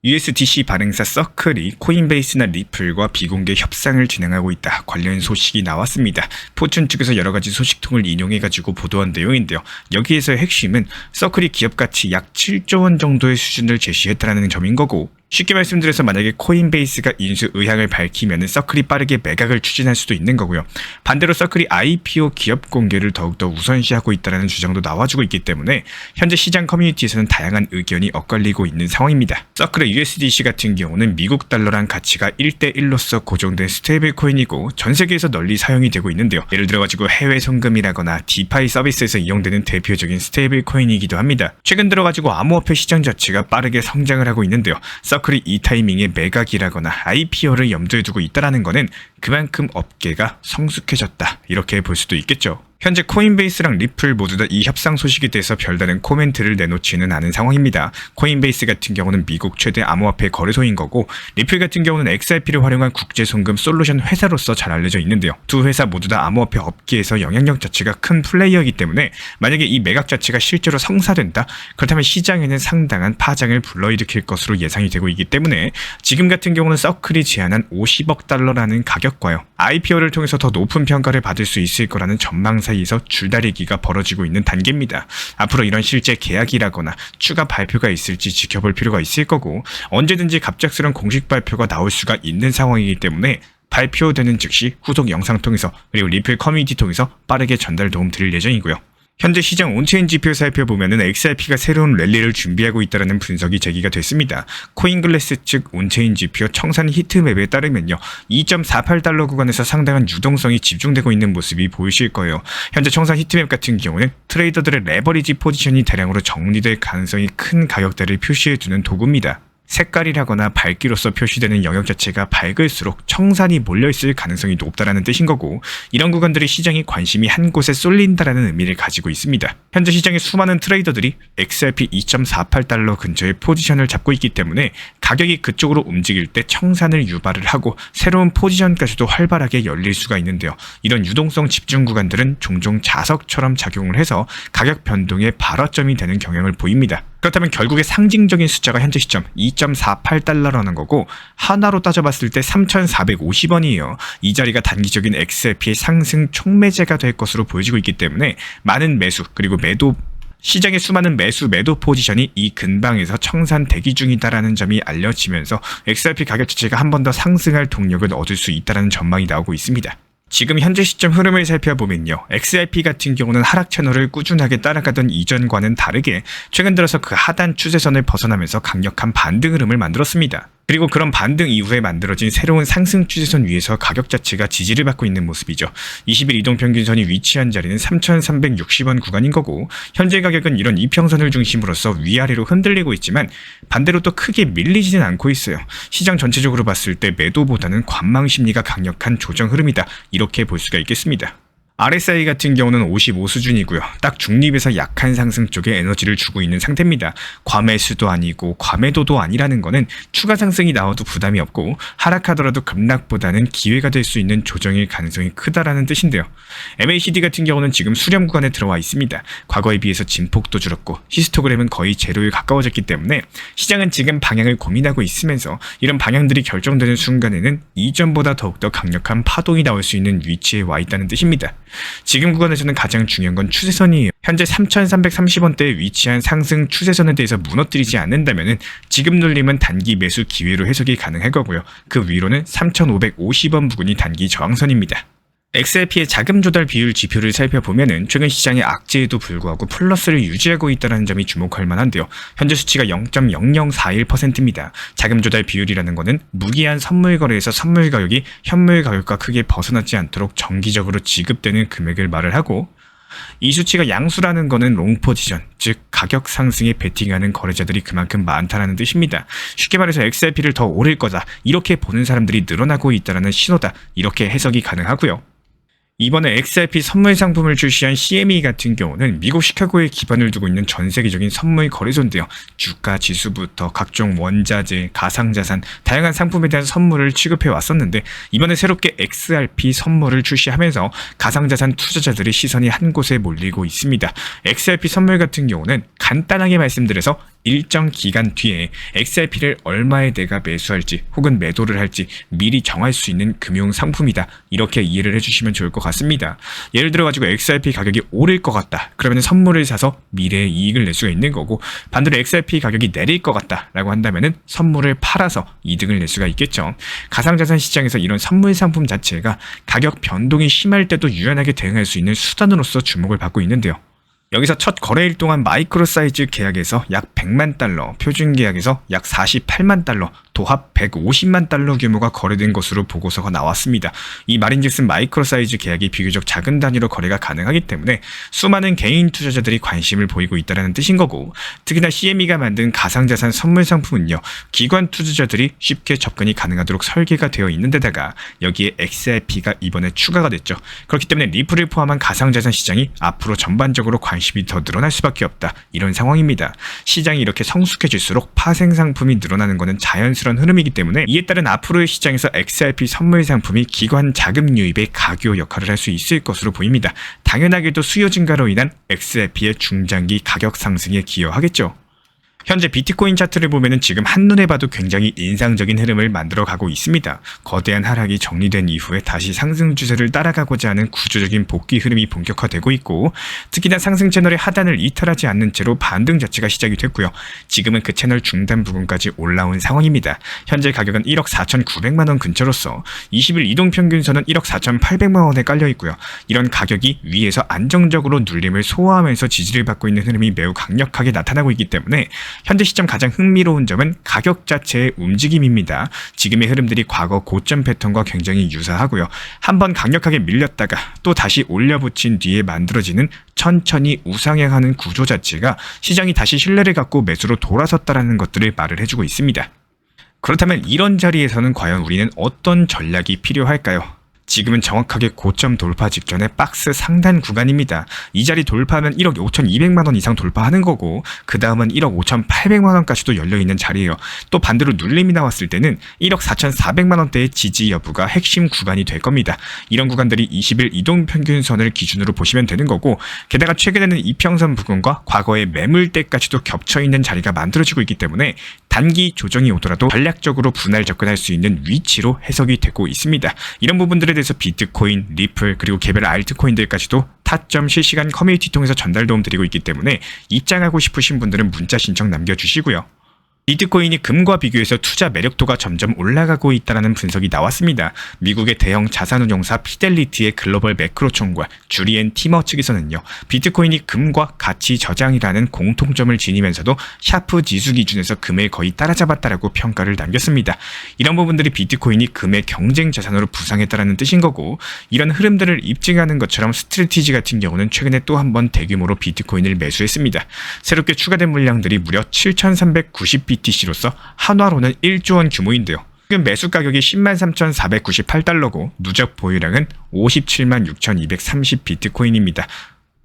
USDC 발행사 서클이 코인베이스나 리플과 비공개 협상을 진행하고 있다. 관련 소식이 나왔습니다. 포춘 측에서 여러가지 소식통을 인용해가지고 보도한 내용인데요. 여기에서의 핵심은 서클이 기업가치 약 7조 원 정도의 수준을 제시했다는 점인 거고, 쉽게 말씀드려서 만약에 코인베이스가 인수 의향을 밝히면 서클이 빠르게 매각을 추진할 수도 있는 거고요. 반대로 서클이 IPO 기업 공개를 더욱더 우선시하고 있다는 주장도 나와주고 있기 때문에 현재 시장 커뮤니티에서는 다양한 의견이 엇갈리고 있는 상황입니다. 서클의 USDC 같은 경우는 미국 달러랑 가치가 1대1로서 고정된 스테이블 코인이고 전 세계에서 널리 사용이 되고 있는데요. 예를 들어가지고 해외 송금이라거나 디파이 서비스에서 이용되는 대표적인 스테이블 코인이기도 합니다. 최근 들어가지고 암호화폐 시장 자체가 빠르게 성장을 하고 있는데요. 서클이 이 타이밍에 매각이라거나 IPO를 염두에 두고 있다는 것은 그만큼 업계가 성숙해졌다, 이렇게 볼 수도 있겠죠. 현재 코인베이스랑 리플 모두 다 이 협상 소식에 대해서 별다른 코멘트를 내놓지는 않은 상황입니다. 코인베이스 같은 경우는 미국 최대 암호화폐 거래소인 거고, 리플 같은 경우는 XRP를 활용한 국제송금 솔루션 회사로서 잘 알려져 있는데요. 두 회사 모두 다 암호화폐 업계에서 영향력 자체가 큰 플레이어이기 때문에 만약에 이 매각 자체가 실제로 성사된다? 그렇다면 시장에는 상당한 파장을 불러일으킬 것으로 예상이 되고 있기 때문에 지금 같은 경우는 서클이 제안한 50억 달러라는 가격과요, IPO를 통해서 더 높은 평가를 받을 수 있을 거라는 전망 사이에서 줄다리기가 벌어지고 있는 단계입니다. 앞으로 이런 실제 계약이라거나 추가 발표가 있을지 지켜볼 필요가 있을 거고, 언제든지 갑작스런 공식 발표가 나올 수가 있는 상황이기 때문에 발표되는 즉시 후속 영상 통해서 그리고 리플 커뮤니티 통해서 빠르게 전달 도움 드릴 예정이고요. 현재 시장 온체인 지표 살펴보면은 XRP가 새로운 랠리를 준비하고 있다는 분석이 제기가 됐습니다. 코인글래스 측 온체인 지표 청산 히트맵에 따르면요, 2.48달러 구간에서 상당한 유동성이 집중되고 있는 모습이 보이실 거예요. 현재 청산 히트맵 같은 경우는 트레이더들의 레버리지 포지션이 대량으로 정리될 가능성이 큰 가격대를 표시해두는 도구입니다. 색깔이라거나 밝기로서 표시되는 영역 자체가 밝을수록 청산이 몰려있을 가능성이 높다라는 뜻인 거고, 이런 구간들이 시장의 관심이 한 곳에 쏠린다라는 의미를 가지고 있습니다. 현재 시장의 수많은 트레이더들이 XRP 2.48달러 근처에 포지션을 잡고 있기 때문에 가격이 그쪽으로 움직일 때 청산을 유발을 하고 새로운 포지션까지도 활발하게 열릴 수가 있는데요. 이런 유동성 집중 구간들은 종종 자석처럼 작용을 해서 가격 변동의 발화점이 되는 경향을 보입니다. 그렇다면 결국에 상징적인 숫자가 현재 시점 2.48달러라는 거고, 하나로 따져봤을 때 3,450원이에요. 이 자리가 단기적인 XRP의 상승 촉매제가 될 것으로 보여지고 있기 때문에 많은 매수 그리고 매도, 시장의 수많은 매도 포지션이 이 근방에서 청산 대기 중이다라는 점이 알려지면서 XRP 가격 자체가 한 번 더 상승할 동력을 얻을 수 있다는 전망이 나오고 있습니다. 지금 현재 시점 흐름을 살펴보면요, XRP 같은 경우는 하락 채널을 꾸준하게 따라가던 이전과는 다르게 최근 들어서 그 하단 추세선을 벗어나면서 강력한 반등 흐름을 만들었습니다. 그리고 그런 반등 이후에 만들어진 새로운 상승 추세선 위에서 가격 자체가 지지를 받고 있는 모습이죠. 20일 이동평균선이 위치한 자리는 3,360원 구간인 거고, 현재 가격은 이런 이평선을 중심으로서 위아래로 흔들리고 있지만 반대로 또 크게 밀리지는 않고 있어요. 시장 전체적으로 봤을 때 매도보다는 관망 심리가 강력한 조정 흐름이다, 이렇게 볼 수가 있겠습니다. RSI 같은 경우는 55 수준이고요. 딱 중립에서 약한 상승 쪽에 에너지를 주고 있는 상태입니다. 과매수도 아니고 과매도도 아니라는 거는 추가 상승이 나와도 부담이 없고 하락하더라도 급락보다는 기회가 될 수 있는 조정일 가능성이 크다라는 뜻인데요. MACD 같은 경우는 지금 수렴 구간에 들어와 있습니다. 과거에 비해서 진폭도 줄었고 히스토그램은 거의 제로에 가까워졌기 때문에 시장은 지금 방향을 고민하고 있으면서 이런 방향들이 결정되는 순간에는 이전보다 더욱더 강력한 파동이 나올 수 있는 위치에 와 있다는 뜻입니다. 지금 구간에서는 가장 중요한 건 추세선이에요. 현재 3,330원대에 위치한 상승 추세선에 대해서 무너뜨리지 않는다면 지금 눌림은 단기 매수 기회로 해석이 가능할 거고요. 그 위로는 3,550원 부근이 단기 저항선입니다. XRP의 자금 조달 비율 지표를 살펴보면 최근 시장의 악재에도 불구하고 플러스를 유지하고 있다는 점이 주목할 만한데요. 현재 수치가 0.0041%입니다. 자금 조달 비율이라는 것은 무기한 선물 거래에서 선물 가격이 현물 가격과 크게 벗어나지 않도록 정기적으로 지급되는 금액을 말을 하고, 이 수치가 양수라는 것은 롱 포지션, 즉 가격 상승에 베팅하는 거래자들이 그만큼 많다는 뜻입니다. 쉽게 말해서 XRP를 더 오를 거다, 이렇게 보는 사람들이 늘어나고 있다는 신호다, 이렇게 해석이 가능하고요. 이번에 XRP 선물 상품을 출시한 CME 같은 경우는 미국 시카고에 기반을 두고 있는 전 세계적인 선물 거래소인데요. 주가 지수부터 각종 원자재, 가상자산, 다양한 상품에 대한 선물을 취급해 왔었는데 이번에 새롭게 XRP 선물을 출시하면서 가상자산 투자자들의 시선이 한 곳에 몰리고 있습니다. XRP 선물 같은 경우는 간단하게 말씀드려서 일정 기간 뒤에 XRP를 얼마에 내가 매수할지 혹은 매도를 할지 미리 정할 수 있는 금융 상품이다. 이렇게 이해를 해주시면 좋을 것 같습니다. 예를 들어 가지고 XRP 가격이 오를 것 같다. 그러면 선물을 사서 미래의 이익을 낼 수가 있는 거고, 반대로 XRP 가격이 내릴 것 같다라고 한다면은 선물을 팔아서 이득을 낼 수가 있겠죠. 가상자산 시장에서 이런 선물 상품 자체가 가격 변동이 심할 때도 유연하게 대응할 수 있는 수단으로서 주목을 받고 있는데요. 여기서 첫 거래일 동안 마이크로 사이즈 계약에서 약 100만 달러, 표준 계약에서 약 48만 달러, 도합 150만 달러 규모가 거래된 것으로 보고서가 나왔습니다. 이 말인즉슨 마이크로 사이즈 계약이 비교적 작은 단위로 거래가 가능하기 때문에 수많은 개인 투자자들이 관심을 보이고 있다는 뜻인 거고, 특히나 CME가 만든 가상자산 선물 상품은요, 기관 투자자들이 쉽게 접근이 가능하도록 설계가 되어 있는 데다가 여기에 XRP가 이번에 추가가 됐죠. 그렇기 때문에 리플을 포함한 가상자산 시장이 앞으로 전반적으로 관심이 더 늘어날 수밖에 없다. 이런 상황입니다. 시장이 이렇게 성숙해질수록 파생 상품이 늘어나는 것은 자연스러운 흐름이기 때문에 이에 따른 앞으로의 시장에서 XRP 선물 상품이 기관 자금 유입의 가교 역할을 할 수 있을 것으로 보입니다. 당연하게도 수요 증가로 인한 XRP의 중장기 가격 상승에 기여하겠죠. 현재 비트코인 차트를 보면은 지금 한눈에 봐도 굉장히 인상적인 흐름을 만들어가고 있습니다. 거대한 하락이 정리된 이후에 다시 상승 추세를 따라가고자 하는 구조적인 복귀 흐름이 본격화되고 있고, 특히나 상승 채널의 하단을 이탈하지 않는 채로 반등 자체가 시작이 됐고요. 지금은 그 채널 중단 부근까지 올라온 상황입니다. 현재 가격은 1억 4,900만원 근처로서 20일 이동평균선은 1억 4,800만원에 깔려있고요. 이런 가격이 위에서 안정적으로 눌림을 소화하면서 지지를 받고 있는 흐름이 매우 강력하게 나타나고 있기 때문에 현재 시점 가장 흥미로운 점은 가격 자체의 움직임입니다. 지금의 흐름들이 과거 고점 패턴과 굉장히 유사하고요. 한번 강력하게 밀렸다가 또 다시 올려붙인 뒤에 만들어지는 천천히 우상향하는 구조 자체가 시장이 다시 신뢰를 갖고 매수로 돌아섰다라는 것들을 말을 해주고 있습니다. 그렇다면 이런 자리에서는 과연 우리는 어떤 전략이 필요할까요? 지금은 정확하게 고점 돌파 직전의 박스 상단 구간입니다. 이 자리 돌파하면 1억 5,200만원 이상 돌파하는 거고, 그 다음은 1억 5,800만원까지도 열려있는 자리예요. 또 반대로 눌림이 나왔을 때는 1억 4,400만원대의 지지 여부가 핵심 구간이 될 겁니다. 이런 구간들이 20일 이동평균선을 기준으로 보시면 되는 거고, 게다가 최근에는 이평선 부근과 과거의 매물대까지도 겹쳐있는 자리가 만들어지고 있기 때문에 단기 조정이 오더라도 전략적으로 분할 접근할 수 있는 위치로 해석이 되고 있습니다. 이런 부분들에 대해서 비트코인, 리플, 그리고 개별 알트코인들까지도 타점 실시간 커뮤니티 통해서 전달 도움 드리고 있기 때문에 입장하고 싶으신 분들은 문자 신청 남겨주시고요. 비트코인이 금과 비교해서 투자 매력도가 점점 올라가고 있다는 분석이 나왔습니다. 미국의 대형 자산운용사 피델리티의 글로벌 매크로 총괄 주리엔 티머 측에서는요, 비트코인이 금과 가치 저장이라는 공통점을 지니면서도 샤프 지수 기준에서 금을 거의 따라잡았다라고 평가를 남겼습니다. 이런 부분들이 비트코인이 금의 경쟁 자산으로 부상했다라는 뜻인 거고, 이런 흐름들을 입증하는 것처럼 스트래티지 같은 경우는 최근에 또 한 번 대규모로 비트코인을 매수했습니다. 새롭게 추가된 물량들이 무려 7,390BTC로서 한화로는 1조 원 규모인데요. 지금 매수 가격이 103,498달러고 누적 보유량은 576,230 비트코인입니다.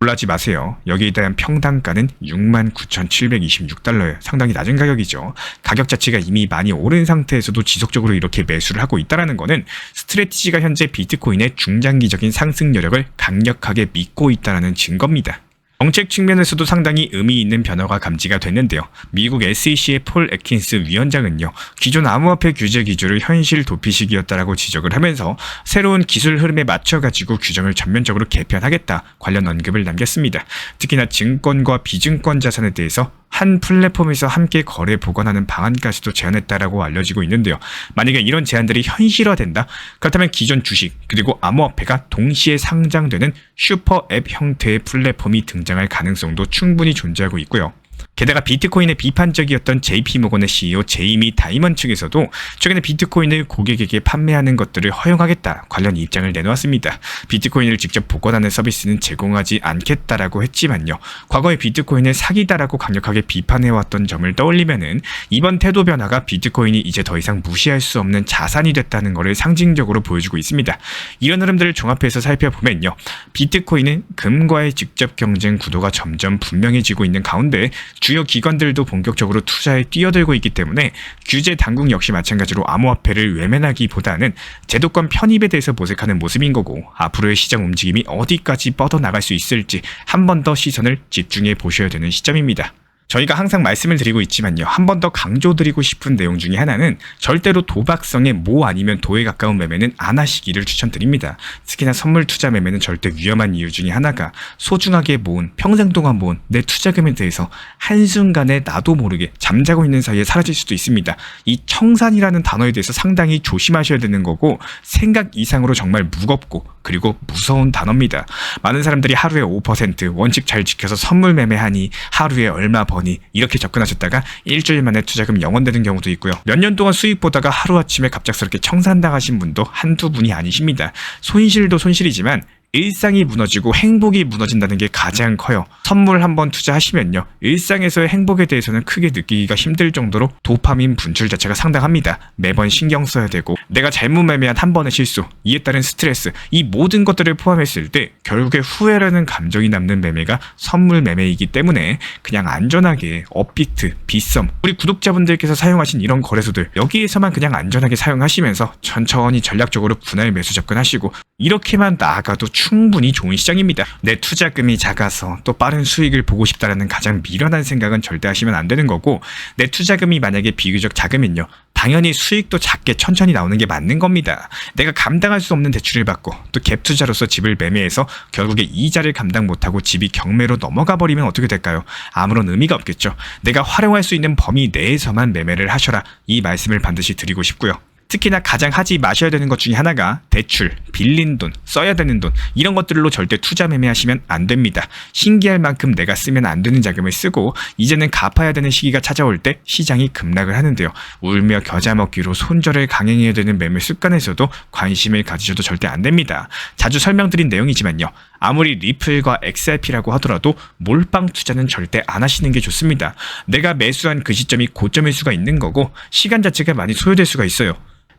놀라지 마세요. 여기에 대한 평당가는 69,726달러예요. 상당히 낮은 가격이죠. 가격 자체가 이미 많이 오른 상태에서도 지속적으로 이렇게 매수를 하고 있다는 것은 스트래티지가 현재 비트코인의 중장기적인 상승 여력을 강력하게 믿고 있다는 증거입니다. 정책 측면에서도 상당히 의미 있는 변화가 감지가 됐는데요. 미국 SEC의 폴 애킨스 위원장은요, 기존 암호화폐 규제 기조를 현실 도피식이었다라고 지적을 하면서 새로운 기술 흐름에 맞춰가지고 규정을 전면적으로 개편하겠다 관련 언급을 남겼습니다. 특히나 증권과 비증권 자산에 대해서 한 플랫폼에서 함께 거래 보관하는 방안까지도 제안했다라고 알려지고 있는데요. 만약에 이런 제안들이 현실화된다? 그렇다면 기존 주식 그리고 암호화폐가 동시에 상장되는 슈퍼 앱 형태의 플랫폼이 등장할 가능성도 충분히 존재하고 있고요. 게다가 비트코인의 비판적이었던 JP모건의 CEO 제이미 다이먼 측에서도 최근에 비트코인을 고객에게 판매하는 것들을 허용하겠다 관련 입장을 내놓았습니다. 비트코인을 직접 보관하는 서비스는 제공하지 않겠다라고 했지만요. 과거에 비트코인을 사기다라고 강력하게 비판해왔던 점을 떠올리면은 이번 태도 변화가 비트코인이 이제 더 이상 무시할 수 없는 자산이 됐다는 것을 상징적으로 보여주고 있습니다. 이런 흐름들을 종합해서 살펴보면요. 비트코인은 금과의 직접 경쟁 구도가 점점 분명해지고 있는 가운데 주요 기관들도 본격적으로 투자에 뛰어들고 있기 때문에 규제 당국 역시 마찬가지로 암호화폐를 외면하기보다는 제도권 편입에 대해서 모색하는 모습인 거고, 앞으로의 시장 움직임이 어디까지 뻗어나갈 수 있을지 한 번 더 시선을 집중해 보셔야 되는 시점입니다. 저희가 항상 말씀을 드리고 있지만요. 한 번 더 강조드리고 싶은 내용 중에 하나는 절대로 도박성의 모 아니면 도에 가까운 매매는 안 하시기를 추천드립니다. 특히나 선물 투자 매매는 절대 위험한 이유 중에 하나가 소중하게 모은, 평생 동안 모은 내 투자금에 대해서 한순간에 나도 모르게 잠자고 있는 사이에 사라질 수도 있습니다. 이 청산이라는 단어에 대해서 상당히 조심하셔야 되는 거고 생각 이상으로 정말 무겁고 그리고 무서운 단어입니다. 많은 사람들이 하루에 5% 원칙 잘 지켜서 선물 매매하니 하루에 얼마 버니 이렇게 접근하셨다가 일주일 만에 투자금 0원 되는 경우도 있고요. 몇 년 동안 수익 보다가 하루아침에 갑작스럽게 청산당하신 분도 한두 분이 아니십니다. 손실도 손실이지만 일상이 무너지고 행복이 무너진다는 게 가장 커요. 선물 한번 투자하시면요. 일상에서의 행복에 대해서는 크게 느끼기가 힘들 정도로 도파민 분출 자체가 상당합니다. 매번 신경 써야 되고 내가 잘못 매매한 한 번의 실수, 이에 따른 스트레스, 이 모든 것들을 포함했을 때 결국에 후회라는 감정이 남는 매매가 선물 매매이기 때문에 그냥 안전하게 업비트, 빗썸, 우리 구독자분들께서 사용하신 이런 거래소들 여기에서만 그냥 안전하게 사용하시면서 천천히 전략적으로 분할 매수 접근하시고 이렇게만 나아가도 충분히 좋은 시장입니다. 내 투자금이 작아서 또 빠른 수익을 보고 싶다라는 가장 미련한 생각은 절대 하시면 안 되는 거고 내 투자금이 만약에 비교적 작으면요. 당연히 수익도 작게 천천히 나오는 게 맞는 겁니다. 내가 감당할 수 없는 대출을 받고 또 갭 투자로서 집을 매매해서 결국에 이자를 감당 못하고 집이 경매로 넘어가 버리면 어떻게 될까요? 아무런 의미가 없겠죠. 내가 활용할 수 있는 범위 내에서만 매매를 하셔라. 이 말씀을 반드시 드리고 싶고요. 특히나 가장 하지 마셔야 되는 것 중에 하나가 대출, 빌린 돈, 써야 되는 돈 이런 것들로 절대 투자 매매하시면 안 됩니다. 신기할 만큼 내가 쓰면 안 되는 자금을 쓰고 이제는 갚아야 되는 시기가 찾아올 때 시장이 급락을 하는데요. 울며 겨자 먹기로 손절을 강행해야 되는 매매 습관에서도 관심을 가지셔도 절대 안 됩니다. 자주 설명드린 내용이지만요. 아무리 리플과 XRP라고 하더라도 몰빵 투자는 절대 안 하시는 게 좋습니다. 내가 매수한 그 시점이 고점일 수가 있는 거고 시간 자체가 많이 소요될 수가 있어요.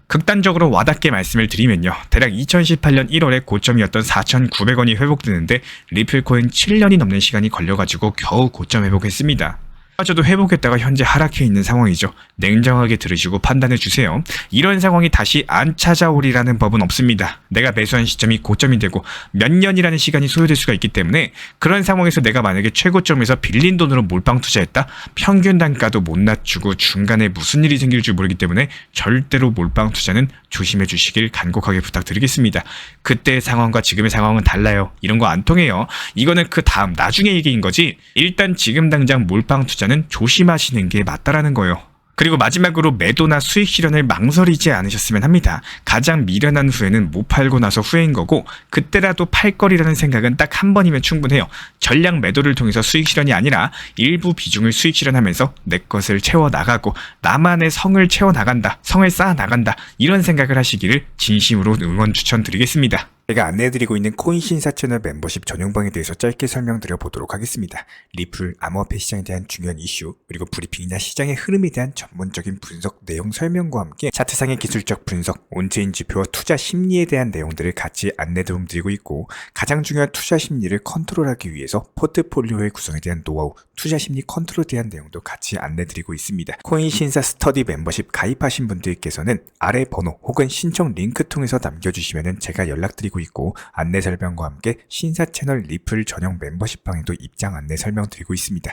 극단적으로 와닿게 말씀을 드리면요. 대략 2018년 1월에 고점이었던 4,900원이 회복되는데 리플코인 7년이 넘는 시간이 걸려가지고 겨우 고점 회복했습니다. 저도 회복했다가 현재 하락해 있는 상황이죠. 냉정하게 들으시고 판단해 주세요. 이런 상황이 다시 안 찾아오리라는 법은 없습니다. 내가 매수한 시점이 고점이 되고 몇 년이라는 시간이 소요될 수가 있기 때문에 그런 상황에서 내가 만약에 최고점에서 빌린 돈으로 몰빵 투자했다? 평균 단가도 못 낮추고 중간에 무슨 일이 생길 줄 모르기 때문에 절대로 몰빵 투자는 조심해 주시길 간곡하게 부탁드리겠습니다. 그때의 상황과 지금의 상황은 달라요. 이런 거 안 통해요. 이거는 그 다음 나중에 얘기인 거지 일단 지금 당장 몰빵 투자는 조심하시는 게 맞다라는 거예요. 그리고 마지막으로 매도나 수익 실현을 망설이지 않으셨으면 합니다. 가장 미련한 후회는 못 팔고 나서 후회인 거고 그때라도 팔 거리라는 생각은 딱 한 번이면 충분해요. 전량 매도를 통해서 수익 실현이 아니라 일부 비중을 수익 실현하면서 내 것을 채워나가고 나만의 성을 채워나간다. 성을 쌓아나간다. 이런 생각을 하시기를 진심으로 응원 추천드리겠습니다. 제가 안내해드리고 있는 코인신사 채널 멤버십 전용방에 대해서 짧게 설명드려 보도록 하겠습니다. 리플, 암호화폐 시장에 대한 중요한 이슈, 그리고 브리핑이나 시장의 흐름에 대한 전문적인 분석 내용 설명과 함께 차트상의 기술적 분석, 온체인 지표와 투자 심리에 대한 내용들을 같이 안내 도움드리고 있고 가장 중요한 투자 심리를 컨트롤하기 위해서 포트폴리오의 구성에 대한 노하우, 투자 심리 컨트롤에 대한 내용도 같이 안내드리고 있습니다. 코인신사 스터디 멤버십 가입하신 분들께서는 아래 번호 혹은 신청 링크 통해서 남겨주시면 제가 연락드리고 있고 안내 설명과 함께 신사 채널 리플 전용 멤버십 방에도 입장 안내 설명드리고 있습니다.